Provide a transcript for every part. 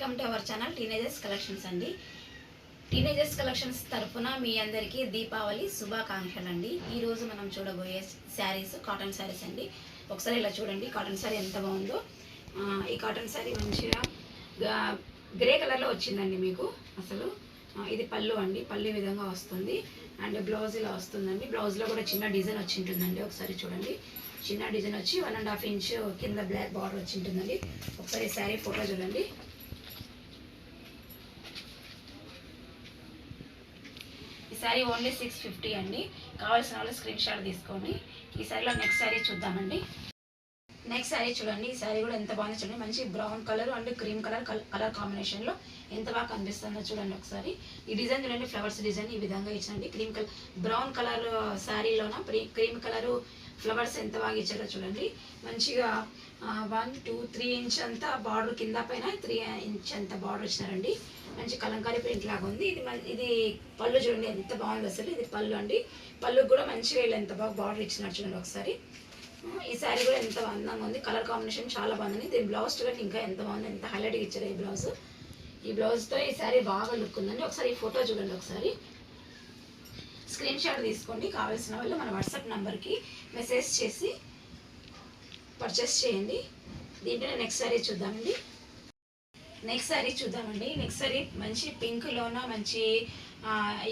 Welcome to our channel teenagers collections అండి. Teenagers collections తరఫున మీ అందరికీ దీపావళి శుభాకాంక్షలు అండి. ఈరోజు మనం చూడబోయే శారీస్ కాటన్ శారీస్ అండి. ఒకసారి ఇలా చూడండి, కాటన్ శారీ ఎంత బాగుందో. ఈ కాటన్ శారీ మంచిగా గ్రే కలర్లో వచ్చిందండి మీకు. అసలు ఇది పళ్ళు అండి, పళ్ళు ఈ విధంగా వస్తుంది. అండ్ బ్లౌజ్ ఇలా వస్తుందండి. బ్లౌజ్లో కూడా చిన్న డిజైన్ వచ్చి ఉంటుందండి. ఒకసారి చూడండి, చిన్న డిజైన్ వచ్చి 1.5 ఇంచ్ కింద బ్లాక్ బార్డర్ వచ్చి ఉంటుందండి. ఒకసారి శారీ ఫోటో చూడండి. ఈ శారీ ఓన్లీ 650 అండి. కావాల్సిన వాళ్ళు స్క్రీన్ షాట్ తీసుకోండి. ఈ శారీలో నెక్స్ట్ శారీ చూద్దామండి. నెక్స్ట్ శారీ చూడండి. ఈ శారీ కూడా ఎంత బాగుందో చూడండి. మంచి brown colour and cream colour కాంబినేషన్లో ఎంత బాగా కనిపిస్తుందో చూడండి ఒకసారి. ఈ డిజైన్ చూడండి, ఫ్లవర్స్ డిజైన్ ఈ విధంగా ఇచ్చండి. క్రీమ్ కలర్ బ్రౌన్ కలర్ శారీలోన క్రీమ్ కలరు ఫ్లవర్స్ ఎంత బాగా ఇచ్చారో చూడండి. మంచిగా 1, 2, 3 ఇంచ్ అంతా బార్డర్, కింద పైన 3 ఇంచ్ అంత బార్డర్ వచ్చినారండి. మంచి కలంకారీ ప్రింట్ లాగా ఉంది. ఇది పళ్ళు చూడండి ఎంత బాగుంది అసలు. ఇది పళ్ళు అండి. పళ్ళుకి కూడా మంచిగా ఇలా ఎంత బాగా బార్డర్ ఇచ్చినారు చూడండి ఒకసారి. ఈ శారీ కూడా ఎంత అందంగా ఉంది. కలర్ కాంబినేషన్ చాలా బాగుంది. దీని బ్లౌజ్ చూడండి ఇంకా ఎంత బాగుంది, ఎంత హైలైట్గా ఇచ్చారు ఈ బ్లౌజ్. ఈ బ్లౌజ్తో ఈ శారీ బాగా లుక్ ఉందండి. ఒకసారి ఈ ఫోటో చూడండి ఒకసారి. స్క్రీన్ షాట్ తీసుకోండి. కావాల్సిన వాళ్ళు మన వాట్సాప్ నెంబర్కి మెసేజ్ చేసి పర్చేస్ చేయండి. దీంట్లో నెక్స్ట్ శారీ చూద్దామండి. నెక్స్ట్ శారీ మంచి పింక్లోన మంచి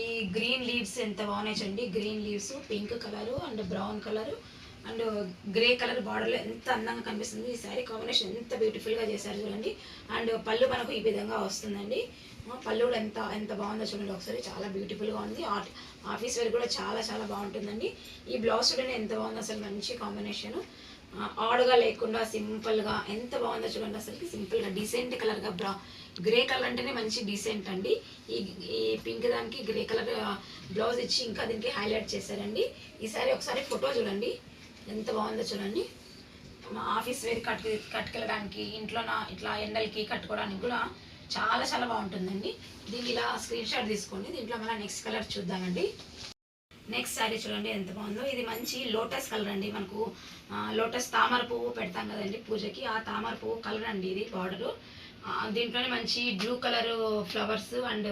ఈ గ్రీన్ లీవ్స్ ఎంత బాగున్నాయి చూడండి. Green leaves, pink colour and brown colour and grey colour బార్డర్లో ఎంత అందంగా కనిపిస్తుంది. ఈ శారీ కాంబినేషన్ ఎంత బ్యూటిఫుల్గా చేశారు చూడండి. అండ్ పళ్ళు మనకు ఈ విధంగా వస్తుందండి. పళ్ళు కూడా ఎంత బాగుందో చూడండి ఒకసారి. చాలా బ్యూటిఫుల్గా ఉంది. ఆఫీస్ వేర్ కూడా చాలా బాగుంటుందండి. ఈ బ్లౌజ్ చూడండి ఎంత బాగుందో అసలు. మంచి కాంబినేషన్, ఆడుగా లేకుండా సింపుల్గా ఎంత బాగుందో చూడండి అసలుకి. సింపుల్గా డీసెంట్ కలర్గా గ్రే కలర్ అంటేనే మంచి డీసెంట్ అండి. ఈ పింక్ దానికి గ్రే కలర్ బ్లౌజ్ ఇచ్చి ఇంకా దీనికి హైలైట్ చేశారండి. ఈ శారీ ఒకసారి ఫోటో చూడండి ఎంత బాగుందో చూడండి. ఆఫీస్ వేర్ కట్టుకెళ్ళడానికి, ఇంట్లోన ఇట్లా ఎండలకి కట్టుకోవడానికి కూడా చాలా బాగుంటుందండి. దీన్ని ఇలా స్క్రీన్ షాట్ తీసుకోండి. దీంట్లో మళ్ళీ నెక్స్ట్ కలర్ చూద్దామండి. నెక్స్ట్ శారీ చూడండి ఎంత బాగుందో. ఇది మంచి లోటస్ కలర్ అండి. మనకు లోటస్ తామర పువ్వు పెడతాం కదండి పూజకి, ఆ తామర పువ్వు కలర్ అండి ఇది బార్డరు. దీంట్లోనే మంచి బ్లూ కలర్ ఫ్లవర్స్ అండ్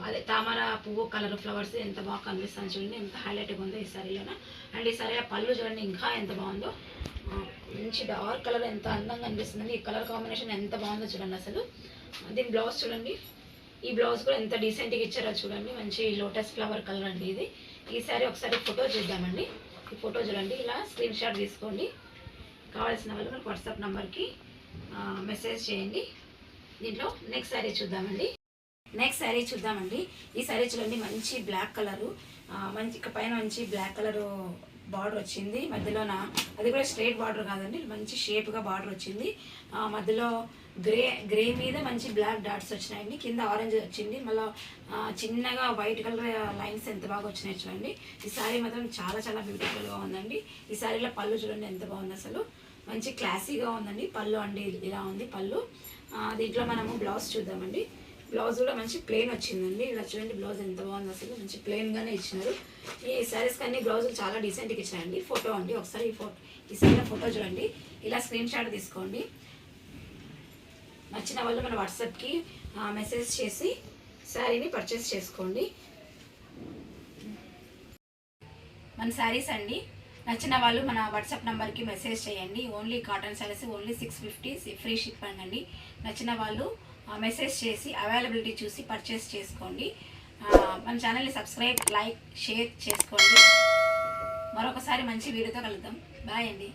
అదే తామర పువ్వు కలర్ ఫ్లవర్స్ ఎంత బాగా కనిపిస్తుంది చూడండి. ఎంత హైలైట్గా ఉందో ఈ శారీలోన. అండ్ ఈ శారీలో పళ్ళు చూడండి ఇంకా ఎంత బాగుందో. మంచి డార్క్ కలర్ ఎంత అందంగా అనిపిస్తుందండి. ఈ కలర్ కాంబినేషన్ ఎంత బాగుందో చూడండి అసలు. దీని బ్లౌజ్ చూడండి. ఈ బ్లౌజ్ కూడా ఎంత డీసెంట్గా ఇచ్చారో చూడండి. మంచి లోటస్ ఫ్లవర్ కలర్ అండి ఇది. ఈ శారీ ఒకసారి ఫోటో చూద్దామండి. ఈ ఫోటో చూడండి. ఇలా స్క్రీన్ షాట్ తీసుకోండి. కావాల్సిన వాళ్ళు మనకు వాట్సాప్ నెంబర్కి మెసేజ్ చేయండి. దీంట్లో నెక్స్ట్ శారీ చూద్దామండి. ఈ శారీ చూడండి మంచి బ్లాక్ కలరు, మంచి పైన మంచి బ్లాక్ కలరు బార్డర్ వచ్చింది. మధ్యలోన అది కూడా స్ట్రైట్ బార్డర్ కాదండి, మంచి షేప్గా బార్డర్ వచ్చింది. మధ్యలో గ్రే మీద మంచి బ్లాక్ డాట్స్ వచ్చినాయండి. కింద ఆరెంజ్ వచ్చింది. మళ్ళీ చిన్నగా వైట్ కలర్ లైన్స్ ఎంత బాగా వచ్చినాయి చూడండి. ఈ శారీ మాత్రం చాలా బ్యూటిఫుల్గా ఉందండి. ఈ శారీలో పళ్ళు చూడండి ఎంత బాగుంది అసలు. మంచి క్లాసీగా ఉందండి పళ్ళు అండి. ఇలా ఉంది పళ్ళు. దీంట్లో మనము బ్లౌజ్ చూద్దామండి. బ్లౌజ్ కూడా మంచి ప్లెయిన్ వచ్చిందండి. ఇలా చూడండి బ్లౌజ్ ఎంత బాగుంది అసలు. మంచి ప్లెయిన్గానే ఇచ్చినారు. ఈ శారీస్ కానీ బ్లౌజులు చాలా డీసెంట్గా ఇచ్చినాయండి. ఫోటో అండి ఒకసారి ఈ శారీలో ఫోటో చూడండి. ఇలా స్క్రీన్ షాట్ తీసుకోండి. నచ్చిన వాళ్ళు మన వాట్సాప్కి మెసేజ్ చేసి శారీని పర్చేస్ చేసుకోండి. మన శారీస్ అండి నచ్చిన వాళ్ళు మన వాట్సాప్ నెంబర్కి మెసేజ్ చేయండి. Only cotton saris only 650 free shipping అండి. నచ్చిన వాళ్ళు మెసేజ్ చేసి అవైలబిలిటీ చూసి పర్చేస్ చేసుకోండి. మన ఛానల్ని సబ్స్క్రైబ్, లైక్, షేర్ చేసుకోండి. మరొకసారి మంచి వీడియోతో కలుద్దాం. బాయ్ అండి.